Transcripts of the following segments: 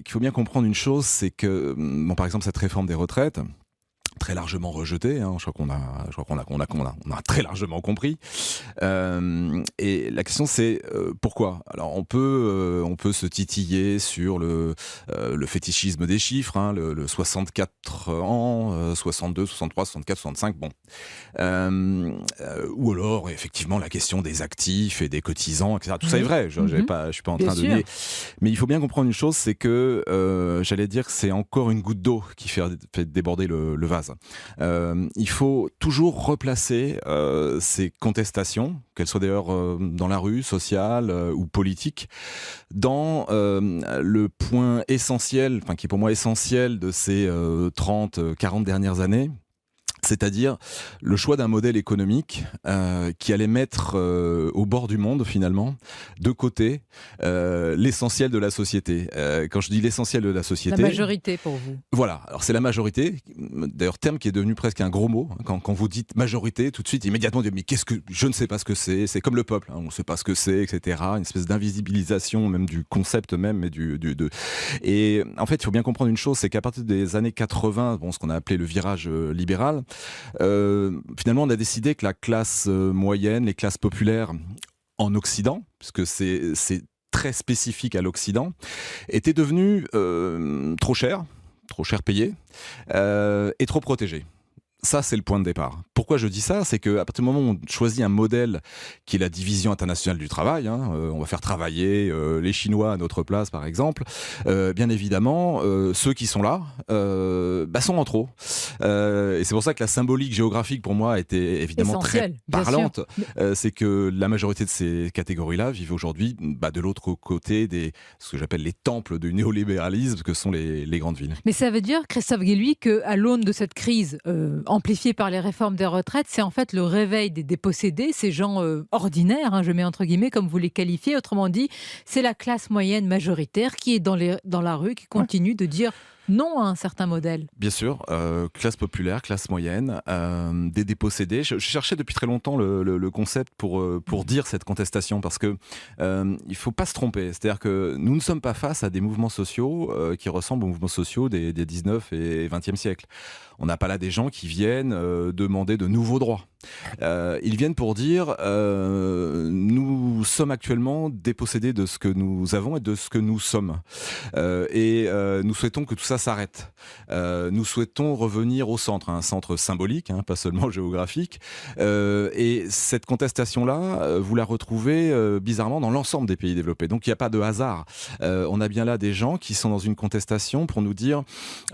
qu'il faut bien comprendre une chose, c'est que, bon, par exemple, cette réforme des retraites, très largement rejetée, hein, on a très largement compris. Et la question c'est pourquoi. Alors on peut se titiller sur le fétichisme des chiffres, hein, le 64 ans, 62, 63, 64, 65, bon. Ou alors effectivement la question des actifs et des cotisants, etc. Tout ça est Oui. vrai, je Mmh. ne suis pas en Bien train de sûr. nier. Mais il faut bien comprendre une chose, c'est que j'allais dire que c'est encore une goutte d'eau qui fait déborder le vase. Il faut toujours replacer ces contestations, qu'elles soient d'ailleurs dans la rue, sociales ou politiques, dans le point essentiel, enfin qui est pour moi essentiel de ces 30, 40 dernières années. C'est-à-dire le choix d'un modèle économique qui allait mettre au bord du monde, finalement, de côté l'essentiel de la société. Quand je dis l'essentiel de la La société, majorité pour vous. voilà, alors c'est la majorité, d'ailleurs terme qui est devenu presque un gros mot. Quand vous dites majorité, tout de suite, immédiatement, on dit, mais qu'est-ce que, je ne sais pas ce que c'est comme le peuple, hein, on ne sait pas ce que c'est, etc. Une espèce d'invisibilisation même du concept même, et en fait, il faut bien comprendre une chose, c'est qu'à partir des années 80, bon, ce qu'on a appelé le virage libéral, finalement, on a décidé que la classe moyenne, les classes populaires en Occident, puisque c'est très spécifique à l'Occident, étaient devenues trop cher payées et trop protégées. Ça, c'est le point de départ. Pourquoi je dis ça? C'est qu'à partir du moment où on choisit un modèle qui est la division internationale du travail, hein, on va faire travailler les Chinois à notre place, par exemple, bien évidemment, ceux qui sont là sont en trop. Et c'est pour ça que la symbolique géographique, pour moi, était évidemment très Essentiel, bien sûr. parlante. C'est que la majorité de ces catégories-là vivent aujourd'hui de l'autre côté ce que j'appelle les temples du néolibéralisme, que sont les grandes villes. Mais ça veut dire, Christophe Guilluy, qu'à l'aune de cette crise amplifiée par les réformes des retraites, c'est en fait le réveil des dépossédés, ces gens ordinaires, hein, je mets entre guillemets, comme vous les qualifiez. Autrement dit, c'est la classe moyenne majoritaire qui est dans la rue, qui continue de dire non à un certain modèle. Bien sûr, classe populaire, classe moyenne, des dépossédés. Je cherchais depuis très longtemps le concept pour dire cette contestation, parce que il faut pas se tromper. C'est-à-dire que nous ne sommes pas face à des mouvements sociaux qui ressemblent aux mouvements sociaux des 19 et 20e siècles. On n'a pas là des gens qui viennent demander de nouveaux droits. Ils viennent pour dire nous sommes actuellement dépossédés de ce que nous avons et de ce que nous sommes. Nous souhaitons que tout ça s'arrête. Nous souhaitons revenir au centre, un centre symbolique, hein, pas seulement géographique. Et cette contestation-là, vous la retrouvez bizarrement dans l'ensemble des pays développés. Donc il n'y a pas de hasard. On a bien là des gens qui sont dans une contestation pour nous dire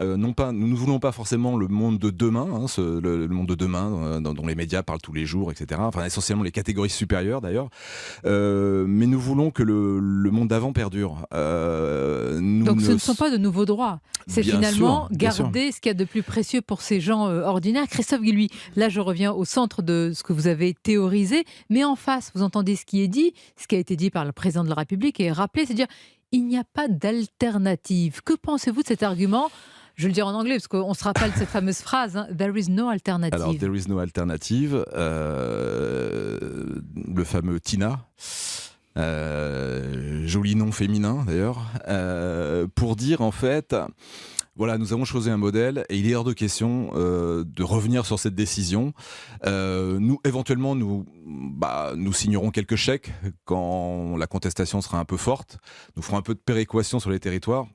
non pas, nous ne voulons pas forcément le monde de demain, hein, le monde de demain dont les médias parlent tous les jours, etc. Enfin, essentiellement les catégories supérieures d'ailleurs. Mais nous voulons que le monde d'avant perdure. Donc ce ne sont pas de nouveaux droits. C'est Bien finalement sûr, bien sûr. garder ce qu'il y a de plus précieux pour ces gens ordinaires. Christophe Guilluy, là je reviens au centre de ce que vous avez théorisé, mais en face, vous entendez ce qui est dit, ce qui a été dit par le président de la République et rappelé, c'est-à-dire il n'y a pas d'alternative. Que pensez-vous de cet argument? Je vais le dire en anglais, parce qu'on se rappelle cette fameuse phrase, hein, There is no Alors, alternative. there is no alternative. Le fameux Tina. Joli nom féminin d'ailleurs, pour dire en fait, voilà, nous avons choisi un modèle et il est hors de question de revenir sur cette décision. Nous, éventuellement, nous signerons quelques chèques quand la contestation sera un peu forte. Nous ferons un peu de péréquation sur les territoires.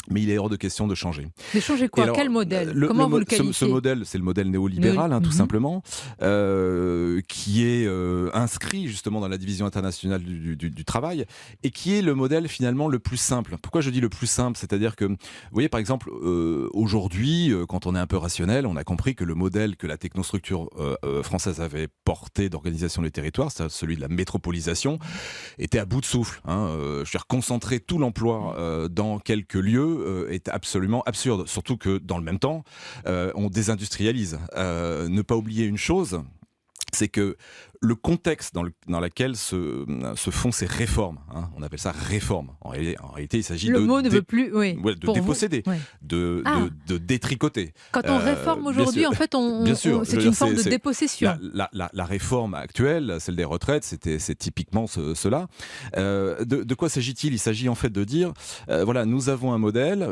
Mais il est hors de question de changer. Mais changer Et quoi? alors, Quel modèle? Comment vous le ce qualifiez? modèle, c'est le modèle néolibéral, hein, tout simplement, qui est inscrit justement dans la division internationale du travail, et qui est le modèle finalement le plus simple. Pourquoi je dis le plus simple? C'est-à-dire que, vous voyez, par exemple, aujourd'hui, quand on est un peu rationnel, on a compris que le modèle que la technostructure française avait porté d'organisation des territoires, c'est celui de la métropolisation, était à bout de souffle. Hein. Je veux dire, concentrer tout l'emploi dans quelques lieux est absolument absurde. Surtout que dans le même temps, on désindustrialise. Ne pas oublier une chose, c'est que le contexte dans lequel se font ces réformes, hein, on appelle ça réforme. En réalité, il s'agit Le mot ne veut plus, oui, de déposséder, oui. de détricoter. Quand on réforme aujourd'hui, en fait, c'est une forme de dépossession. La réforme actuelle, celle des retraites, c'est typiquement cela. De quoi s'agit-il? Il s'agit en fait de dire, voilà, nous avons un modèle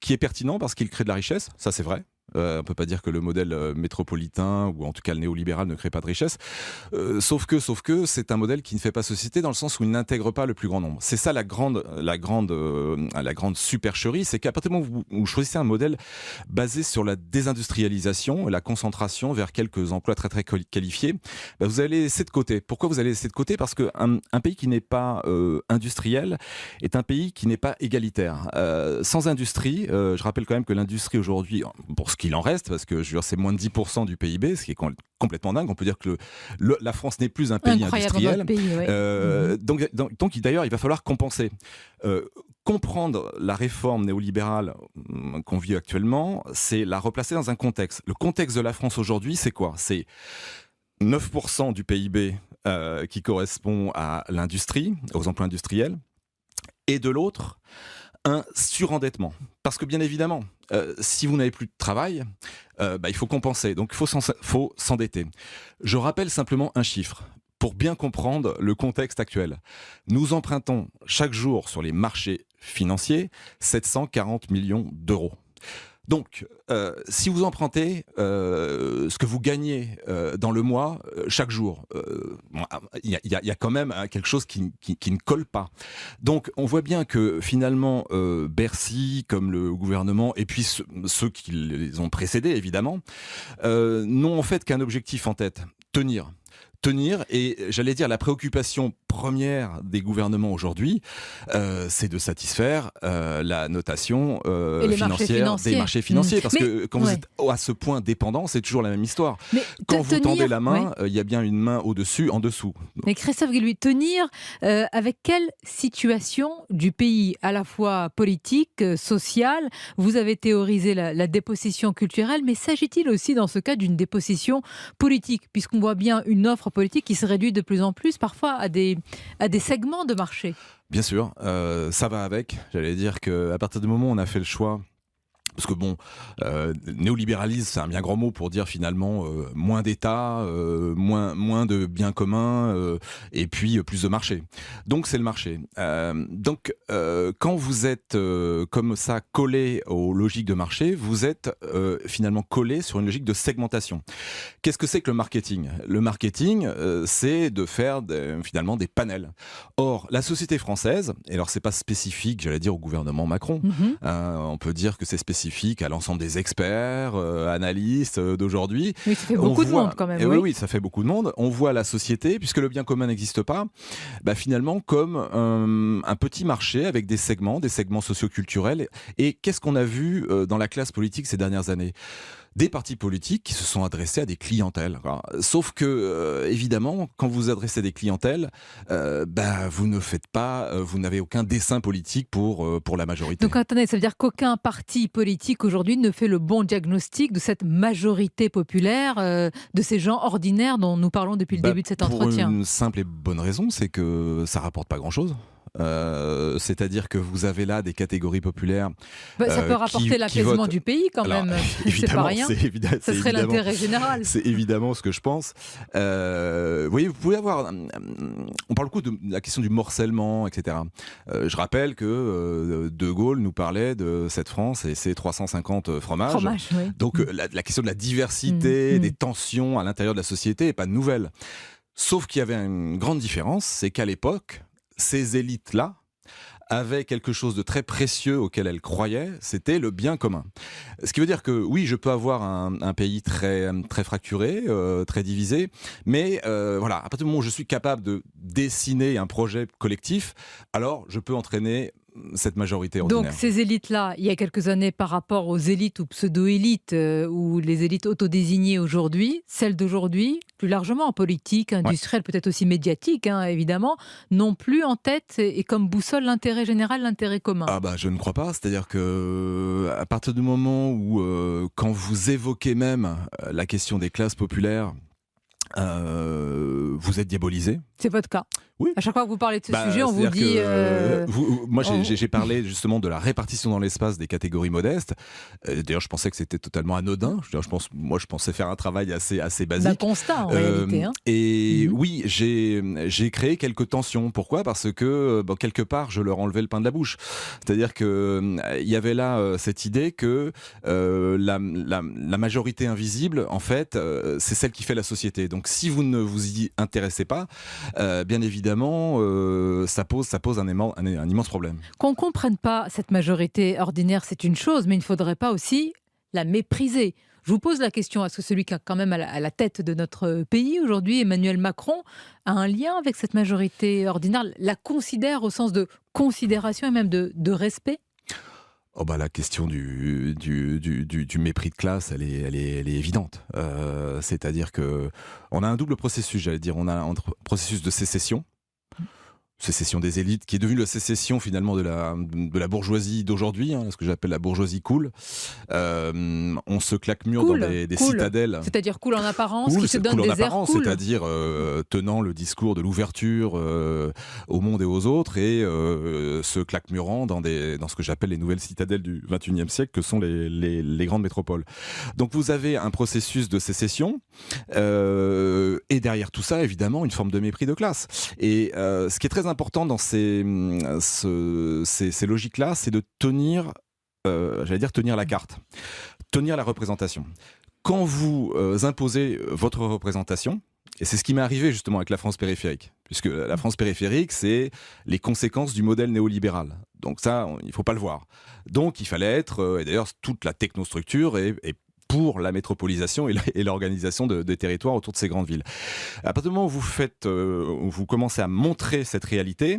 qui est pertinent parce qu'il crée de la richesse, ça c'est vrai. On ne peut pas dire que le modèle métropolitain, ou en tout cas le néolibéral, ne crée pas de richesse. Sauf que c'est un modèle qui ne fait pas société dans le sens où il n'intègre pas le plus grand nombre. C'est ça la grande supercherie, c'est qu'à partir du moment où vous choisissez un modèle basé sur la désindustrialisation et la concentration vers quelques emplois très très qualifiés, vous allez laisser de côté. Pourquoi vous allez laisser de côté? Parce qu'un pays qui n'est pas industriel est un pays qui n'est pas égalitaire. Sans industrie, je rappelle quand même que l'industrie aujourd'hui, pour ce qu'il en reste, parce que je veux dire, c'est moins de 10% du PIB, ce qui est complètement dingue. On peut dire que la France n'est plus un pays industriel. Pays, ouais. Donc d'ailleurs, il va falloir compenser. Comprendre la réforme néolibérale qu'on vit actuellement, c'est la replacer dans un contexte. Le contexte de la France aujourd'hui, c'est quoi? C'est 9% du PIB qui correspond à l'industrie, aux emplois industriels, et de l'autre, un surendettement. Parce que bien évidemment, si vous n'avez plus de travail, il faut compenser, donc il faut s'endetter. Je rappelle simplement un chiffre pour bien comprendre le contexte actuel. Nous empruntons chaque jour sur les marchés financiers 740 millions d'euros. Donc, si vous empruntez ce que vous gagnez dans le mois, chaque jour, il y a quand même quelque chose qui ne colle pas. Donc, on voit bien que finalement, Bercy, comme le gouvernement, et puis ceux qui les ont précédés, évidemment, n'ont en fait qu'un objectif en tête: tenir, et j'allais dire la préoccupation première des gouvernements aujourd'hui, c'est de satisfaire la notation financière des marchés financiers. Parce que quand vous êtes à ce point dépendant, c'est toujours la même histoire. Mais quand vous tendez la main, il y a bien une main au-dessus, en dessous. Mais Christophe Guilluy, tenir avec quelle situation du pays, à la fois politique, sociale? Vous avez théorisé la dépossession culturelle, mais s'agit-il aussi dans ce cas d'une dépossession politique, puisqu'on voit bien une offre politique qui se réduit de plus en plus parfois à des segments de marché? Bien sûr, ça va avec. J'allais dire qu'à partir du moment où on a fait le choix, parce que bon, néolibéralisme, c'est un bien grand mot pour dire finalement moins d'État, moins de biens communs, et puis plus de marché. Donc c'est le marché. Donc quand vous êtes comme ça collé aux logiques de marché, vous êtes finalement collé sur une logique de segmentation. Qu'est-ce que c'est que le marketing? Le marketing, c'est de faire finalement des panels. Or, la société française, et alors c'est pas spécifique, j'allais dire, au gouvernement Macron, on peut dire que c'est spécifique à l'ensemble des experts, analystes d'aujourd'hui. Oui, ça fait beaucoup de monde quand même. Oui, ça fait beaucoup de monde. On voit la société, puisque le bien commun n'existe pas, finalement comme un petit marché avec des segments socioculturels. Et qu'est-ce qu'on a vu dans la classe politique ces dernières années? Des partis politiques qui se sont adressés à des clientèles. Sauf que, évidemment, quand vous adressez à des clientèles, vous ne faites pas, vous n'avez aucun dessein politique pour la majorité. Donc attendez, ça veut dire qu'aucun parti politique aujourd'hui ne fait le bon diagnostic de cette majorité populaire, de ces gens ordinaires dont nous parlons depuis le début de cet entretien? Pour une simple et bonne raison, c'est que ça rapporte pas grand-chose. C'est-à-dire que vous avez là des catégories populaires. Ça peut rapporter l'apaisement du pays quand même. C'est pas rien. Ça serait l'intérêt général. C'est évidemment ce que je pense. Vous voyez, vous pouvez avoir. On parle beaucoup de la question du morcellement, etc. Je rappelle que De Gaulle nous parlait de cette France et ses 350 fromages. Oui. Donc la question de la diversité, des tensions à l'intérieur de la société n'est pas nouvelle. Sauf qu'il y avait une grande différence, c'est qu'à l'époque, ces élites-là avaient quelque chose de très précieux auquel elles croyaient, c'était le bien commun. Ce qui veut dire que oui, je peux avoir un pays très, très fracturé, très divisé, mais voilà, à partir du moment où je suis capable de dessiner un projet collectif, alors je peux entraîner cette majorité ordinaire. Donc ces élites-là, il y a quelques années par rapport aux élites ou pseudo-élites ou les élites autodésignées aujourd'hui, celles d'aujourd'hui, plus largement en politique, industrielle, peut-être aussi médiatique, évidemment, n'ont plus en tête et comme boussole l'intérêt général, l'intérêt commun. Je ne crois pas. C'est-à-dire que à partir du moment où, quand vous évoquez même la question des classes populaires, vous êtes diabolisé. C'est votre cas. Oui. À chaque fois que vous parlez de ce sujet, on vous c'est-à-dire dit... que, moi, on- j'ai parlé justement de la répartition dans l'espace des catégories modestes. D'ailleurs, je pensais que c'était totalement anodin. Je pensais faire un travail assez d'un basique. constat, en réalité. Hein. Et Mhm. oui, j'ai créé quelques tensions. Pourquoi ? Parce que quelque part, je leur enlevais le pain de la bouche. C'est-à-dire que il y avait là cette idée que la majorité invisible, en fait, c'est celle qui fait la société. Donc, si vous ne vous y intéressez pas, bien évidemment, ça pose un immense problème. Qu'on ne comprenne pas cette majorité ordinaire, c'est une chose, mais il ne faudrait pas aussi la mépriser. Je vous pose la question, est-ce que celui qui est quand même à la tête de notre pays aujourd'hui, Emmanuel Macron, a un lien avec cette majorité ordinaire, la considère au sens de considération et même de respect ? Oh bah, la question du mépris de classe, elle est évidente. C'est-à-dire que on a un double processus, j'allais dire. On a un processus de sécession des élites, qui est devenue la sécession finalement de la bourgeoisie d'aujourd'hui, ce que j'appelle la bourgeoisie cool. On se claque mur Cool, dans des cool. citadelles. C'est-à-dire cool en apparence, Cool, qui se c'est donne cool en des airs apparence, cool. c'est-à-dire tenant le discours de l'ouverture au monde et aux autres, et se claque-murant dans ce que j'appelle les nouvelles citadelles du XXIe siècle, que sont les grandes métropoles. Donc vous avez un processus de sécession, et derrière tout ça, évidemment, une forme de mépris de classe. Et ce qui est très important dans ces logiques-là, c'est de tenir la carte, tenir la représentation. Quand vous imposez votre représentation, et c'est ce qui m'est arrivé justement avec la France périphérique, puisque la France périphérique, c'est les conséquences du modèle néolibéral. Donc ça, il ne faut pas le voir. Donc il fallait être, et d'ailleurs toute la technostructure est pour la métropolisation et l'organisation de territoires autour de ces grandes villes. À partir du moment où vous commencez à montrer cette réalité,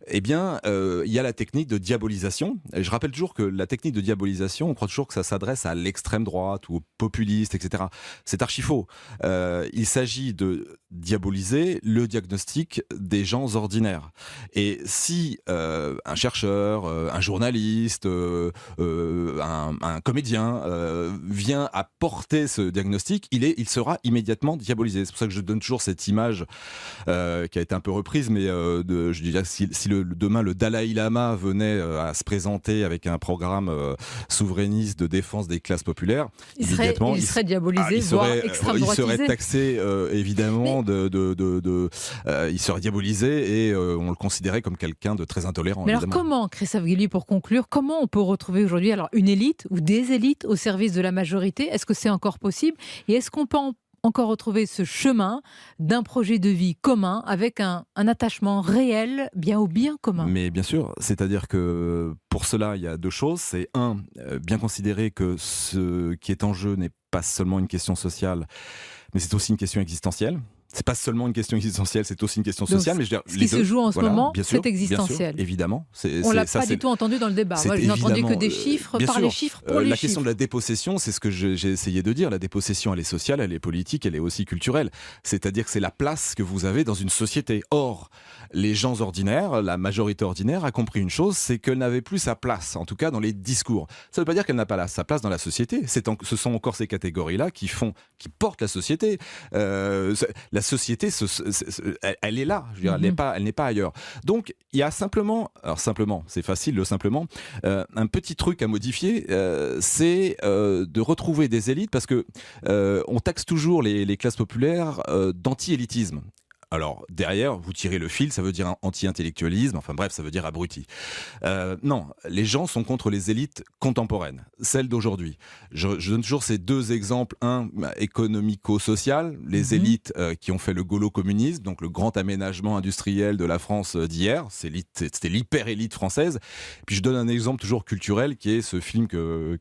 eh bien, il y a la technique de diabolisation. Et je rappelle toujours que la technique de diabolisation, on croit toujours que ça s'adresse à l'extrême droite ou aux populistes, etc. C'est archi faux. Il s'agit de diaboliser le diagnostic des gens ordinaires. Et si un chercheur, un journaliste, un comédien vient à porter ce diagnostic, il sera immédiatement diabolisé. C'est pour ça que je donne toujours cette image qui a été un peu reprise, mais je dirais si demain le Dalai Lama venait à se présenter avec un programme souverainiste de défense des classes populaires, il serait diabolisé, voire extrême droitisé. Il serait taxé évidemment il serait diabolisé et on le considérait comme quelqu'un de très intolérant. Mais évidemment. alors comment, Christophe Guilluy, pour conclure, comment on peut retrouver aujourd'hui une élite ou des élites au service de la majorité ? Est-ce que c'est encore possible ? Et est-ce qu'on peut encore retrouver ce chemin d'un projet de vie commun avec un attachement réel au bien commun ? Mais bien sûr, c'est-à-dire que pour cela, il y a deux choses. C'est bien considérer que ce qui est en jeu n'est pas seulement une question sociale, mais c'est aussi une question existentielle. C'est pas seulement une question existentielle, c'est aussi une question sociale. Donc, mais je veux dire, ce qui se joue en ce moment, c'est existentiel. Bien sûr, évidemment. On ne l'a pas du tout entendu dans le débat. Moi, je n'entendais que des chiffres, les chiffres pour les chiffres. La question de la dépossession, c'est ce que j'ai essayé de dire. La dépossession, elle est sociale, elle est politique, elle est aussi culturelle. C'est-à-dire que c'est la place que vous avez dans une société. Or, les gens ordinaires, la majorité ordinaire a compris une chose, c'est qu'elle n'avait plus sa place, en tout cas dans les discours. Ça ne veut pas dire qu'elle n'a pas sa place dans la société. Ce sont encore ces catégories-là qui portent la société. La société, elle est là. Je veux dire, elle n'est pas ailleurs. Donc, il y a simplement, c'est facile, un petit truc à modifier, c'est de retrouver des élites, parce que on taxe toujours les classes populaires d'anti-élitisme. Alors, derrière, vous tirez le fil, ça veut dire anti-intellectualisme, enfin bref, ça veut dire abruti. Non, les gens sont contre les élites contemporaines, celles d'aujourd'hui. Je donne toujours ces deux exemples, un économico-social, les élites qui ont fait le gaulo-communisme, donc le grand aménagement industriel de la France d'hier, c'était l'hyper-élite française. Puis je donne un exemple toujours culturel, qui est ce film que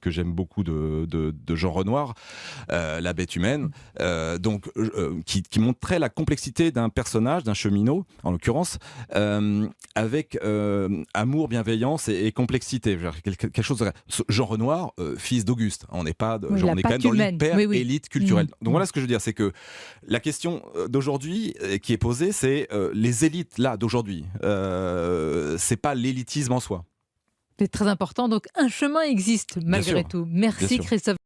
j'aime beaucoup de Jean Renoir, La Bête humaine, qui montrait la complexité d'un personnage, d'un cheminot, en l'occurrence, avec amour, bienveillance et complexité. Quelque chose de... Jean Renoir, fils d'Auguste. On n'est pas, on est quand même dans l'hyper-élite culturelle. Donc voilà ce que je veux dire, c'est que la question d'aujourd'hui qui est posée, c'est les élites là d'aujourd'hui. C'est pas l'élitisme en soi. C'est très important. Donc un chemin existe malgré tout. Merci Christophe.